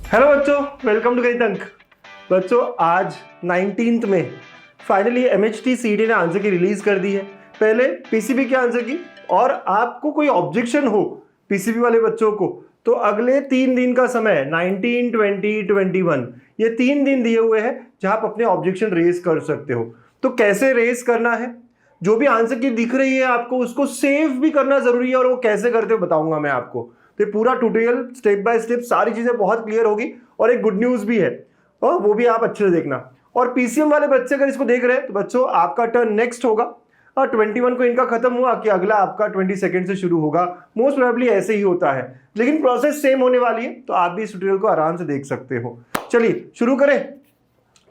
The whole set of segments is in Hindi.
हेलो बच्चों, वेलकम टू गणित अंक। बच्चों आज 19 में फाइनली एमएचटी सीडी ने आंसर की रिलीज कर दी है। पहले पीसीबी के आंसर की, और आपको कोई ऑब्जेक्शन हो पीसीबी वाले बच्चों को तो अगले 3 दिन का समय 19, 20, 21 ये 3 दिन दिए हुए हैं जहां आप अपने ऑब्जेक्शन रेज कर सकते हो। तो कैसे रेज करना है, जो भी आंसर की दिख रही है आपको उसको सेव भी करना जरूरी है, और वो कैसे करते हो बताऊंगा मैं आपको। तो ये पूरा ट्यूटोरियल स्टेप बाय स्टेप सारी चीजें बहुत क्लियर होगी, और एक गुड न्यूज भी है और वो भी आप अच्छे से देखना। और पीसीएम वाले बच्चे अगर इसको देख रहे हैं तो बच्चों आपका टर्न नेक्स्ट होगा, और 21 को इनका खत्म हुआ कि अगला आपका 22 से शुरू होगा। मोस्ट प्रोबेबली ऐसे ही होता है, लेकिन प्रोसेस सेम होने वाली है, तो आप भी इस ट्यूटोरियल को आराम से देख सकते हो। चलिए शुरू करें।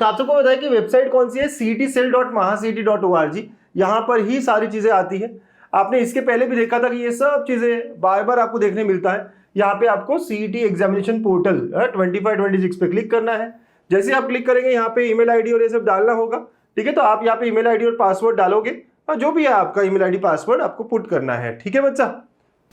तो आप सबको बताया कि वेबसाइट कौन सी है, cetcell.mahacet.org। यहाँ पर ही सारी चीजें आती है। आपने इसके पहले भी देखा था कि ये सब चीजें बार बार आपको देखने मिलता है। यहाँ पे आपको सीईटी एग्जामिनेशन पोर्टल 25-26 पे क्लिक करना है। जैसे आप क्लिक करेंगे यहाँ पे ईमेल आईडी और ये सब डालना होगा, ठीक है। तो आप यहाँ पे ईमेल आईडी और पासवर्ड डालोगे, और जो भी है आपका ईमेल आईडी पासवर्ड आपको पुट करना है, ठीक है बच्चा।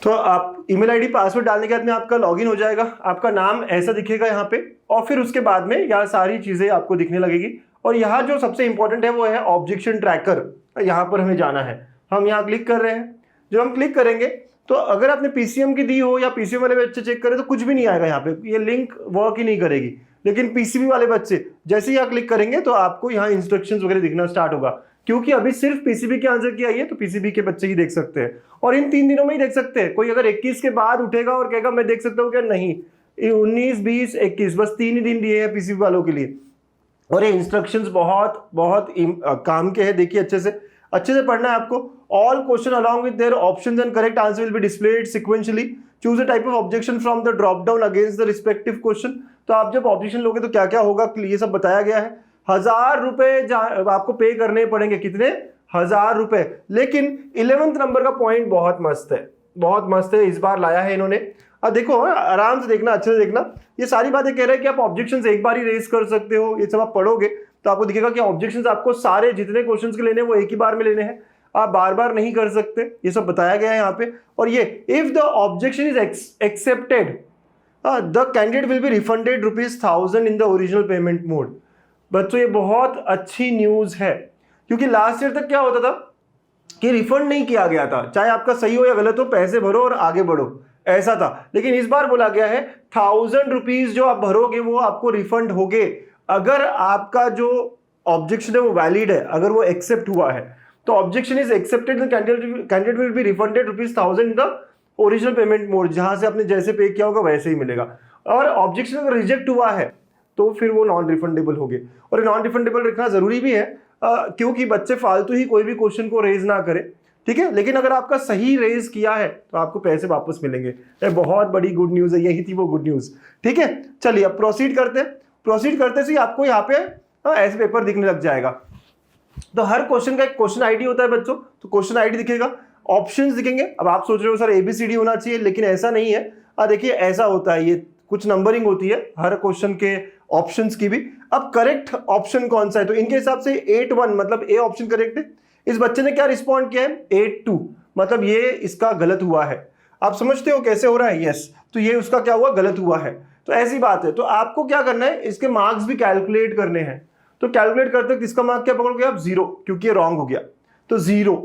तो आप ईमेल आईडी पासवर्ड डालने के बाद में आपका लॉगिन हो जाएगा, आपका नाम ऐसा दिखेगा यहाँ पे, और फिर उसके बाद में यहाँ सारी चीजें आपको दिखने लगेगी। और यहाँ जो सबसे इंपॉर्टेंट है वो है ऑब्जेक्शन ट्रैकर। यहाँ पर हमें जाना है, हम यहाँ क्लिक कर रहे हैं। जब हम क्लिक करेंगे तो अगर आपने पीसीएम की दी हो या पीसीएम वाले बच्चे चेक करें तो कुछ भी नहीं आएगा यहाँ पे, ये लिंक वर्क ही नहीं करेगी। लेकिन पीसीबी वाले बच्चे जैसे ही यहाँ क्लिक करेंगे तो आपको यहाँ इंस्ट्रक्शंस वगैरह दिखना स्टार्ट होगा, क्योंकि अभी सिर्फ पीसीबी के आंसर की आई है तो पीसीबी के बच्चे ही देख सकते हैं, और इन 3 दिनों में ही देख सकते हैं। कोई अगर 21 के बाद उठेगा और कहेगा मैं देख सकता हूँ क्या, नहीं। 19, 20, 21 बस 3 ही दिन दिए हैं पीसीबी वालों के लिए, और ये इंस्ट्रक्शंस बहुत बहुत काम के हैं। देखिए अच्छे से पढ़ना है आपको। All question along with their options and correct answer will be displayed sequentially. Choose a type of objection from the drop down against the respective question. तो आप जब ऑब्जेक्शन लोगे तो क्या क्या होगा ये सब बताया गया है। 1000 रुपए आपको पे करने पड़ेंगे, कितने, 1000 रुपए। लेकिन 11th नंबर का पॉइंट बहुत मस्त है, बहुत मस्त है, इस बार लाया है इन्होंने। अब देखो आराम से देखना, अच्छे से देखना। ये सारी बातें कह रहे हैं कि आप ऑब्जेक्शंस एक बार ही रेज कर सकते हो। ये सब आप पढ़ोगे तो आपको दिखेगा कि ऑब्जेक्शंस आपको सारे जितने क्वेश्चंस के लेने हैं वो एक ही बार में लेने हैं, आप बार बार नहीं कर सकते। ये सब बताया गया है यहाँ पे। और ये if the objection is accepted the candidate will be refunded ₹1000 in the original payment mode. बच्चों ये बहुत अच्छी न्यूज है, क्योंकि लास्ट ईयर तक क्या होता था कि रिफंड नहीं किया गया था, चाहे आपका सही हो या गलत हो, पैसे भरो और आगे बढ़ो, ऐसा था। लेकिन इस बार बोला गया है 1000 रुपीज जो आप भरोगे वो आपको रिफंड होगे, अगर आपका जो ऑब्जेक्शन है वो वैलिड है, अगर वो एक्सेप्ट हुआ है। तो objection is accepted, the candidate will be refunded ₹1000 in the original payment mode. जहां से आपने जैसे पे किया होगा वैसे ही मिलेगा। और ऑब्जेक्शन अगर रिजेक्ट हुआ है तो फिर वो नॉन रिफंडेबल हो गए। और नॉन रिफंडेबल रखना जरूरी भी है, क्योंकि बच्चे फालतू ही कोई भी क्वेश्चन को रेज ना करें, ठीक है। लेकिन अगर आपका सही रेज किया है तो आपको पैसे वापस मिलेंगे। ये बहुत बड़ी गुड न्यूज है, यही थी वो गुड न्यूज, ठीक है। चलिए अब प्रोसीड करते से आपको यहाँ पे ऐसे पेपर दिखने लग जाएगा। तो हर क्वेश्चन का एक क्वेश्चन आईडी होता है बच्चों, तो क्वेश्चन आईडी दिखेगा, ऑप्शंस दिखेंगे। अब आप सोच रहे हो सर एबीसीडी होना चाहिए, लेकिन ऐसा नहीं है। देखिए ऐसा होता है, ये कुछ नंबरिंग होती है हर क्वेश्चन के ऑप्शंस की भी। अब करेक्ट ऑप्शन कौन सा है, तो इनके हिसाब से 8-1 मतलब ए ऑप्शन करेक्ट है। इस बच्चे ने क्या रिस्पॉन्ड किया है, 8-2 मतलब ये इसका गलत हुआ है। आप समझते हो कैसे हो रहा है, यस। तो ये उसका क्या हुआ, गलत हुआ है। तो ऐसी बात है। तो आपको क्या करना है, इसके मार्क्स भी कैलकुलेट करने हैं। तो कैलकुलेट करते वक्त इसका मार्क क्या पकड़ोगे आप, 0, क्योंकि ये रॉन्ग हो गया। तो 0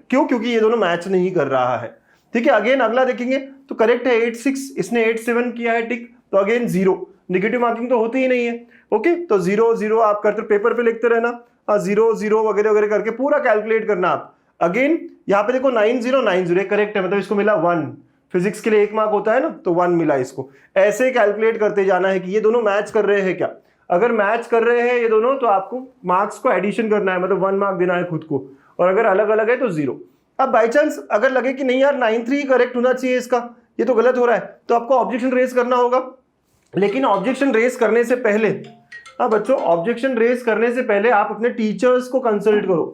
क्यों, क्योंकि ये दोनों मैच नहीं कर रहा है, ठीक है। अगेन अगला देखेंगे तो करेक्ट है 8-6, इसने 8-7 किया है टिक, तो अगेन 0, नेगेटिव मार्किंग तो होती ही नहीं है। ओके, तो 0-0 आप करते पेपर पे लिखते रहना, 0-0 वगैरह वगैरह करके पूरा कैलकुलेट करना आप। अगेन यहाँ पे देखो 90-90 करेक्ट है, मतलब इसको मिला 1। फिजिक्स के लिए 1 मार्क होता है ना, तो 1 मिला इसको। ऐसे कैलकुलेट करते जाना है कि ये दोनों मैच कर रहे हैं क्या। अगर मैच कर रहे हैं ये दोनों तो आपको मार्क्स को एडिशन करना है, मतलब 1 मार्क देना है खुद को, और अगर अलग अलग है तो 0। अब बाई चांस अगर लगे कि नहीं यार 9-3 करेक्ट होना चाहिए इसका, ये तो गलत हो रहा है, तो आपको ऑब्जेक्शन रेज करना होगा। लेकिन ऑब्जेक्शन रेज करने से पहले, बच्चों ऑब्जेक्शन रेज करने से पहले आप अपने टीचर्स को कंसल्ट करो।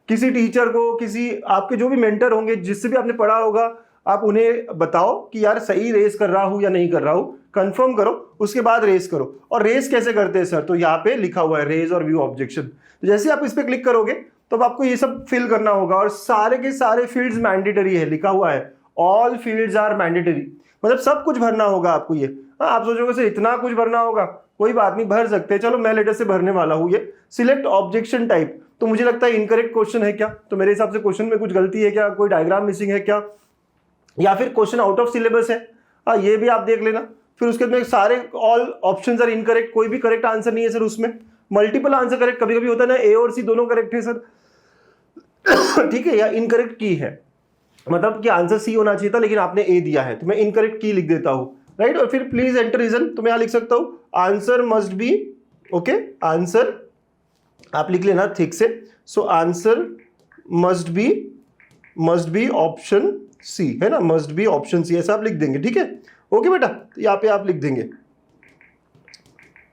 किसी टीचर को, किसी आपके जो भी मेंटर होंगे, जिससे भी आपने पढ़ा होगा, आप उन्हें बताओ कि यार सही रेस कर रहा हूं या नहीं कर रहा हूं, कंफर्म करो, उसके बाद रेस करो। और रेस कैसे करते हैं सर, तो यहाँ पे लिखा हुआ है रेज और व्यू ऑब्जेक्शन। तो जैसे आप इस पे क्लिक करोगे तो आपको ये सब फिल करना होगा, और सारे के सारे फील्ड्स मैंडेटरी है, लिखा हुआ है ऑल फील्ड्स आर मैंडेटरी। मतलब सब कुछ भरना होगा आपको ये। हाँ, आप सोचोगे सर इतना कुछ भरना होगा, कोई बात नहीं, भर सकते हैं। चलो मैं लेटर से भरने वाला हूँ ये सिलेक्ट ऑब्जेक्शन टाइप। तो मुझे लगता है इनकरेक्ट क्वेश्चन है क्या, तो मेरे हिसाब से क्वेश्चन में कुछ गलती है क्या, कोई डायग्राम मिसिंग है क्या, या फिर क्वेश्चन आउट ऑफ सिलेबस है। हाँ, ये भी आप देख लेना। फिर उसके बाद में सारे ऑल ऑप्शंस आर इनकरेक्ट, कोई भी करेक्ट आंसर नहीं है सर उसमें। मल्टीपल आंसर करेक्ट कभी कभी होता है ना, ए और सी दोनों करेक्ट है सर ठीक है, या इनकरेक्ट की है, मतलब कि आंसर सी होना चाहिए था लेकिन आपने ए दिया है, तो मैं इनकरेक्ट की लिख देता हूं, राइट। और फिर प्लीज एंटर रीजन, तो मैं यहां लिख सकता हूं answer must be, okay, answer आप लिख लेना ठीक से। So answer must be option C, है ना, मस्ट बी ऑप्शन सी, ऐसा आप लिख देंगे, ठीक है। ओके बेटा, तो यहाँ पे आप लिख देंगे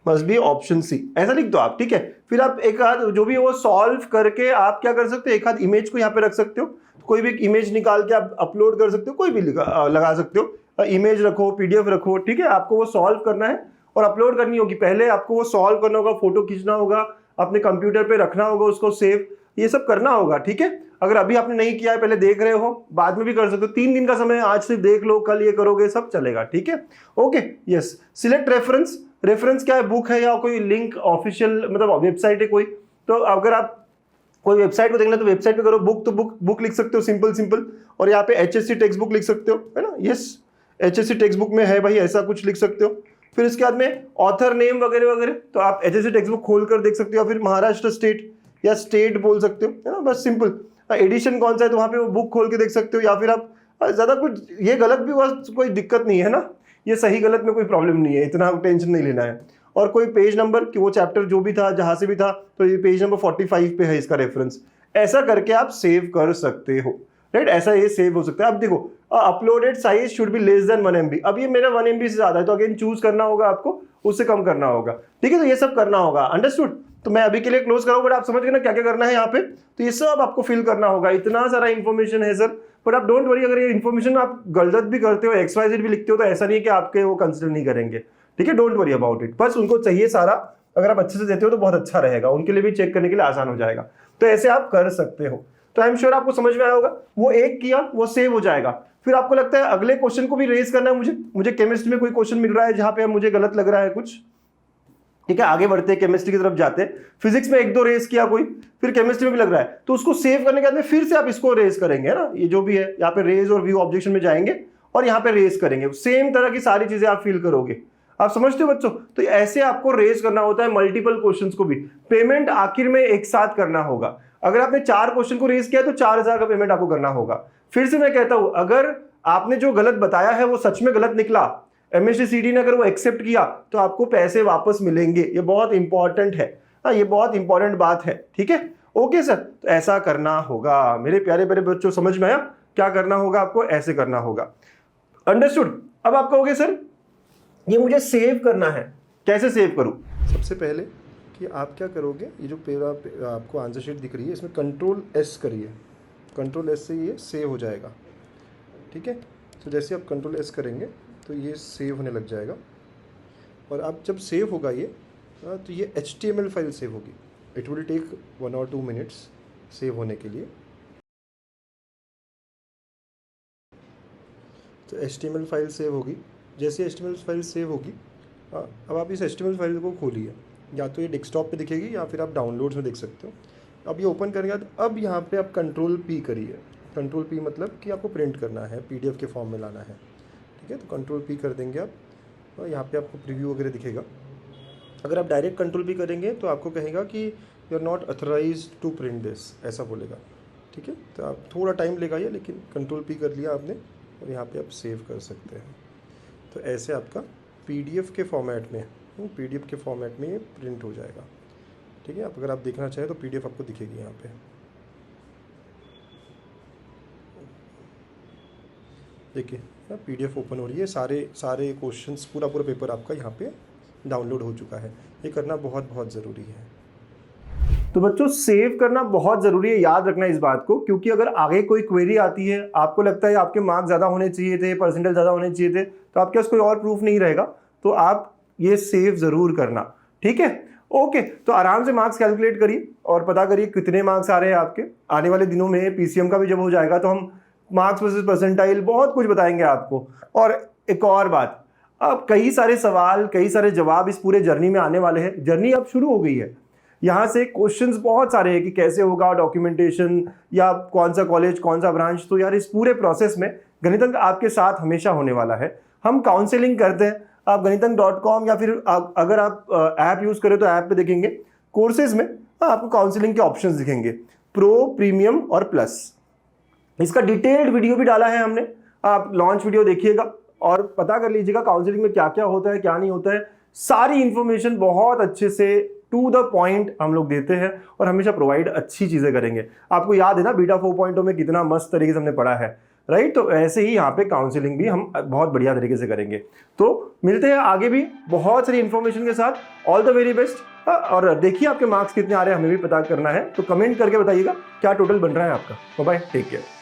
मस्ट बी ऑप्शन सी, ऐसा लिख दो आप, ठीक है। फिर आप एक आध जो भी वो सॉल्व करके आप क्या कर सकते हो, एक आध इमेज को यहाँ पे रख सकते हो, कोई भी इमेज निकाल के आप अपलोड कर सकते हो, कोई भी लगा सकते हो, इमेज रखो, पीडीएफ रखो, ठीक है। आपको वो सॉल्व करना है और अपलोड करनी होगी, पहले आपको वो सॉल्व करना होगा, फोटो खींचना होगा, अपने कंप्यूटर पे रखना होगा उसको सेव, ये सब करना होगा, ठीक है। अगर अभी आपने नहीं किया है, पहले देख रहे हो, बाद में भी कर सकते हो, 3 दिन का समय, आज से देख लो, कल ये करोगे, सब चलेगा, ठीक है। Okay, yes. Select reference, reference क्या है, बुक है या कोई लिंक ऑफिशियल मतलब वेबसाइट है कोई, तो अगर आप कोई वेबसाइट को देखना तो वेबसाइट पे करो, बुक तो बुक लिख सकते हो, सिंपल सिंपल, और यहाँ पे एचएससी टेक्स्ट बुक लिख सकते हो, है ना, यस, एचएससी टेक्स्ट बुक में है भाई, ऐसा कुछ लिख सकते हो। फिर इसके बाद में ऑथर नेम वगैरह वगैरह, तो आप एचएससी टेक्स्ट बुक खोल कर देख सकते हो, या फिर महाराष्ट्र स्टेट या स्टेट बोल सकते हो, है ना, बस सिंपल। एडिशन कौन सा है तो वहाँ पे वो बुक खोल के देख सकते हो, या फिर आप ज़्यादा कुछ, ये गलत भी हुआ कोई दिक्कत नहीं है ना, ये सही गलत में कोई प्रॉब्लम नहीं है, इतना टेंशन नहीं लेना है। और कोई पेज नंबर कि वो चैप्टर जो भी था जहाँ से भी था, तो ये पेज नंबर 45 पे है इसका रेफरेंस, ऐसा करके आप सेव कर सकते हो, राइट, ऐसा ये सेव हो सकता है। अब देखो uploaded size should be less than 1 MB, अब ये मेरा 1 MB से ज़्यादा है, तो अगेन चूज करना होगा आपको, उससे कम करना होगा, ठीक है। तो ये सब करना होगा, अंडरस्टूड। तो मैं अभी के लिए क्लोज कराऊँ, बट आप समझ गए ना क्या क्या करना है यहाँ पे, तो ये सब आपको फिल करना होगा, इतना सारा इन्फॉर्मेशन है सर। बट आप डोंट वरी, अगर ये इन्फॉर्मेशन आप गलत भी करते हो, XYZ भी लिखते हो, तो ऐसा नहीं है कि आपके वो कंसिडर नहीं करेंगे, ठीक है, डोंट वरी अबाउट इट, बस उनको चाहिए सारा, अगर आप अच्छे से देते हो तो बहुत अच्छा रहेगा, उनके लिए भी चेक करने के लिए आसान हो जाएगा। तो ऐसे आप कर सकते हो, तो आई एम श्योर आपको समझ में आया होगा। वो एक किया, वो सेव हो जाएगा। फिर आपको लगता है अगले क्वेश्चन को भी रेज करना है, मुझे केमिस्ट्री में कोई क्वेश्चन मिल रहा है जहां पे मुझे गलत लग रहा है कुछ, ठीक है, आगे बढ़ते हैं, केमिस्ट्री की तरफ जाते हैं। फिजिक्स में 1-2 रेस किया कोई, फिर केमिस्ट्री में भी लग रहा है, तो उसको सेव करने के बाद में फिर से आप इसको रेस करेंगे, है ना, ये जो भी है यहाँ पे रेज और व्यू ऑब्जेक्शन में जाएंगे और यहाँ पे रेस करेंगे, सेम तरह की सारी चीजें आप फील करोगे। आप समझते हो बच्चों, तो ऐसे आपको रेस करना होता है मल्टीपल क्वेश्चंस को भी। पेमेंट आखिर में एक साथ करना होगा, अगर आपने 4 क्वेश्चन को रेस किया तो 4000 का पेमेंट आपको करना होगा। फिर से मैं कहता हूं, अगर आपने जो गलत बताया है वो सच में गलत निकला, MHT CD ने अगर वो एक्सेप्ट किया, तो आपको पैसे वापस मिलेंगे, ये बहुत इंपॉर्टेंट है, हाँ, ये बहुत इंपॉर्टेंट बात है, ठीक है। ओके सर, तो ऐसा करना होगा मेरे प्यारे प्यारे बच्चों, समझ में आया क्या करना होगा आपको, ऐसे करना होगा, अंडरस्टूड। अब आप कहोगे सर ये मुझे सेव करना है, कैसे सेव करूं? सबसे पहले कि आप क्या करोगे, ये जो पूरा आपको आंसर शीट दिख रही है, इसमें Ctrl+S करिए, Ctrl+S से ये सेव हो जाएगा, ठीक है। तो जैसे आप Ctrl+S करेंगे तो ये सेव होने लग जाएगा, और अब जब सेव होगा ये, तो ये HTML फाइल सेव होगी, it will take 1 or 2 minutes सेव होने के लिए। तो HTML फाइल सेव होगी, जैसे HTML फाइल सेव होगी, अब आप इस HTML फाइल को खोलिए, या तो ये डेस्कटॉप पे दिखेगी या फिर आप डाउनलोड्स में देख सकते हो। अब ये ओपन करेंगे तो अब यहाँ पे आप Ctrl+P करिए, Ctrl+P मतलब कि आपको प्रिंट करना है, PDF के फॉर्म में लाना है, ठीक है। तो Ctrl+P कर देंगे आप, और यहाँ पे आपको प्रीव्यू वगैरह दिखेगा। अगर आप डायरेक्ट Ctrl+P करेंगे तो आपको कहेगा कि you are not authorized to print this, ऐसा बोलेगा, ठीक है। तो आप थोड़ा टाइम लेगा ये, लेकिन Ctrl+P कर लिया आपने, और यहाँ पे आप सेव कर सकते हैं। तो ऐसे आपका PDF के फॉर्मेट में, PDF के फॉर्मेट में ये प्रिंट हो जाएगा, ठीक है। अगर आप देखना चाहें तो PDF आपको दिखेगी यहाँ पे, देखिए PDF ओपन हो रही है, सारे क्वेश्चंस, पूरा पेपर आपका यहाँ पे डाउनलोड हो चुका है। ये करना बहुत बहुत ज़रूरी है। तो बच्चों सेव करना बहुत ज़रूरी है, याद रखना इस बात को, क्योंकि अगर आगे कोई क्वेरी आती है, आपको लगता है आपके मार्क्स ज़्यादा होने चाहिए थे, परसेंटेज ज़्यादा होने चाहिए थे, तो आपके पास कोई और प्रूफ नहीं रहेगा, तो आप ये सेव ज़रूर करना, ठीक है। ओके, तो आराम से मार्क्स कैलकुलेट करिए और पता करिए कितने मार्क्स आ रहे हैं आपके। आने वाले दिनों में PCM का भी जब हो जाएगा तो हम मार्क्स वर्सेस परसेंटाइल बहुत कुछ बताएंगे आपको, और एक और बात, अब कई सारे सवाल, कई सारे जवाब इस पूरे जर्नी में आने वाले हैं। जर्नी अब शुरू हो गई है, यहाँ से क्वेश्चंस बहुत सारे हैं कि कैसे होगा डॉक्यूमेंटेशन या कौन सा कॉलेज, कौन सा ब्रांच। तो यार इस पूरे प्रोसेस में गणित अंक आपके साथ हमेशा होने वाला है। हम काउंसलिंग करते हैं, आप गणितंक.com या फिर अगर आप ऐप यूज़ करें तो ऐप पे देखेंगे कोर्सेज में आपको काउंसलिंग के ऑप्शंस दिखेंगे, प्रो, प्रीमियम और प्लस। इसका डिटेल्ड वीडियो भी डाला है हमने, आप लॉन्च वीडियो देखिएगा और पता कर लीजिएगा काउंसलिंग में क्या क्या होता है, क्या नहीं होता है। सारी इंफॉर्मेशन बहुत अच्छे से टू द पॉइंट हम लोग देते हैं और हमेशा प्रोवाइड अच्छी चीज़ें करेंगे। आपको याद है ना बीटा 4.0 में कितना मस्त तरीके से हमने पढ़ा है, राइट? तो ऐसे ही यहाँ पे काउंसलिंग भी हम बहुत बढ़िया तरीके से करेंगे। तो मिलते हैं आगे भी बहुत सारी इंफॉर्मेशन के साथ। All the very best. और देखिए आपके मार्क्स कितने आ रहे हैं, हमें भी पता करना है, तो कमेंट करके बताइएगा क्या टोटल बन रहा है आपका। Bye, take care.